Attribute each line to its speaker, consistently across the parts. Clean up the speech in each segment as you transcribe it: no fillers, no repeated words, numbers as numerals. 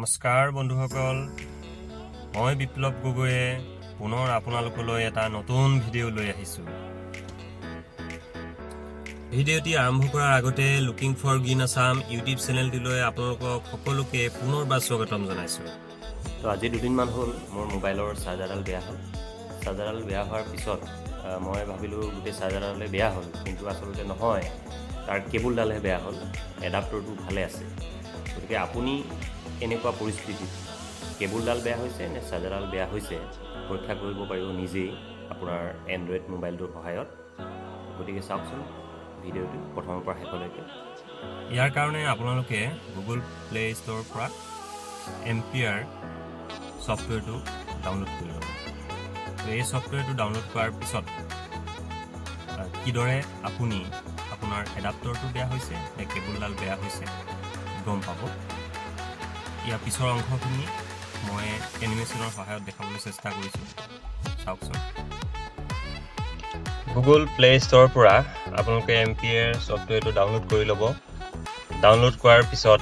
Speaker 1: নমস্কাৰ বন্ধুসকল, মই বিপ্লৱ গগৈয়ে পুনৰ আপোনালোকলৈ এটা নতুন ভিডিঅ' লৈ আহিছোঁ। ভিডিঅ'টি আৰম্ভ কৰাৰ আগতে looking for green Assam YouTube চেনেলটিলৈ আপোনালোকক সকলোকে পুনৰবাৰ স্বাগতম জনাইছোঁ। তো আজি দুদিনমান হ'ল মোৰ মোবাইলৰ চাৰ্জাৰডাল বেয়া হ'ল। চাৰ্জাৰডাল বেয়া হোৱাৰ পিছত মই ভাবিলোঁ গোটেই চাৰ্জাৰডালে বেয়া হ'ল, কিন্তু আচলতে নহয়, তাৰ কেবুলডালহে বেয়া হ'ল। এডাপ্টৰটো ভালে আছে। গতিকে আপুনি এনেকুৱা পৰিস্থিতিত কেবুলডাল বেয়া হৈছে নে চাৰ্জাৰডাল বেয়া হৈছে পৰীক্ষা কৰিব পাৰিব নিজেই আপোনাৰ এণ্ড্ৰইড মোবাইলটোৰ সহায়ত। গতিকে চাওকচোন ভিডিঅ'টো প্ৰথমৰ পৰা শেষলৈকে। ইয়াৰ কাৰণে আপোনালোকে গুগল প্লে ষ্ট'ৰৰ পৰা এম্পিয়াৰ ছফ্টৱেৰটো ডাউনলোড কৰি ল'ব। এই ছফ্টৱেৰটো ডাউনলোড কৰাৰ পিছত কিদৰে আপুনি আপোনাৰ এডাপ্টৰটো বেয়া হৈছে নে কেবুলডাল বেয়া হৈছে গম পাব। ইয়াৰ পিছৰ অংশখিনি মই এনিমেশ্যনৰ সহায়ত দেখাবলৈ চেষ্টা কৰিছোঁ, চাওকচোন। গুগল প্লে ষ্ট'ৰৰ পৰা আপোনালোকে এম্পিয়াৰ ছফ্টৱেৰটো ডাউনলোড কৰি ল'ব। ডাউনলোড কৰাৰ পিছত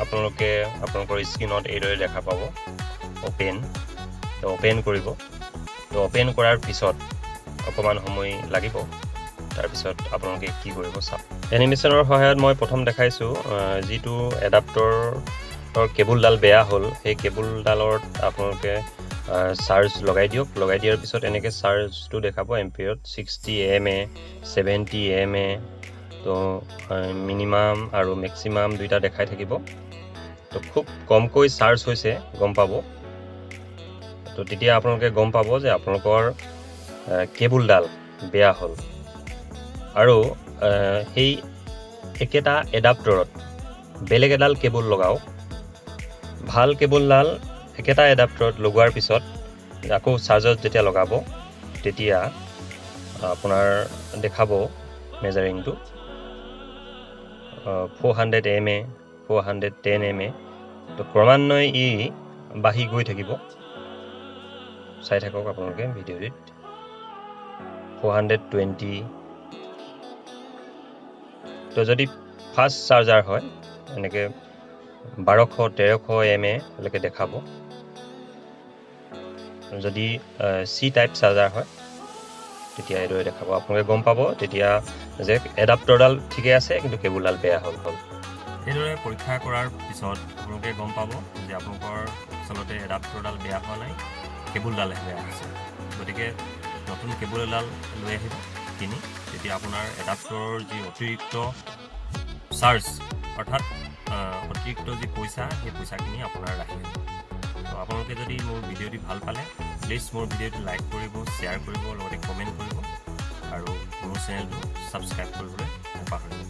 Speaker 1: আপোনালোকে আপোনালোকৰ স্ক্ৰীণত এইদৰে দেখা পাব অ'পেন। তো অ'পেন কৰিব। তো অ'পেন কৰাৰ পিছত অকণমান সময় লাগিব। তাৰপিছত আপোনালোকে কি কৰিব চাওক। এনিমেশ্যনৰ সহায়ত মই প্ৰথম দেখাইছোঁ যিটো এডাপ্টৰৰ কেবুলডাল বেয়া হ'ল, সেই কেবুলডালত আপোনালোকে চাৰ্জ লগাই দিয়ক। লগাই দিয়াৰ পিছত এনেকৈ চাৰ্জটো দেখাব এম্পিয়াৰত 60 mA 70 mA। তো মিনিমাম আৰু মেক্সিমাম দুইটা দেখাই থাকিব। তো খুব কমকৈ চাৰ্জ হৈছে গম পাব। তো তেতিয়া আপোনালোকে গম পাব যে আপোনালোকৰ কেবুলডাল বেয়া হ'ল। আৰু সেই একেটা এডাপ্টৰত বেলেগ এডাল কেবুল লগাওক। ভাল কেবুলডাল একেটা এডাপ্টৰত লগোৱাৰ পিছত আকৌ চাৰ্জত যেতিয়া লগাব তেতিয়া আপোনাৰ দেখাব মেজাৰিংটো 400 mA 410 mA। তো ক্ৰমান্বয়ে ই বাঢ়ি গৈ থাকিব। চাই থাকক আপোনালোকে ভিডিঅ'টিত 420। তো যদি ফাষ্ট চাৰ্জাৰ হয় এনেকৈ 1200-1300 mA লৈকে দেখাব। যদি চি টাইপ চাৰ্জাৰ হয় তেতিয়া এইদৰে দেখাব। আপোনালোকে গম পাব তেতিয়া যে এডাপ্টৰডাল ঠিকে আছে কিন্তু কেবুলডাল বেয়া হ'ল। এইদৰে পৰীক্ষা কৰাৰ পিছত আপোনালোকে গম পাব যে আপোনালোকৰ আচলতে এডাপ্টৰডাল বেয়া হোৱা নাই, কেবুলডালহে বেয়া হৈছে। গতিকে নতুন কেবুল এডাল লৈ আহিব কিনি। তেতিয়া আপোনাৰ এডাপ্টৰৰ যি অতিৰিক্ত চাৰ্জ অৰ্থাৎ অতিৰিক্ত যি পইচা, সেই পইচাখিনি আপোনাৰ ৰাখি দিব। তো আপোনালোকে যদি মোৰ ভিডিঅ'টি ভাল পালে প্লিজ মোৰ ভিডিঅ'টি লাইক কৰিব, শ্বেয়াৰ কৰিব, লগতে কমেণ্ট কৰিব আৰু মোৰ চেনেলটো ছাবস্ক্ৰাইব কৰিবলৈ নাপাহৰিব।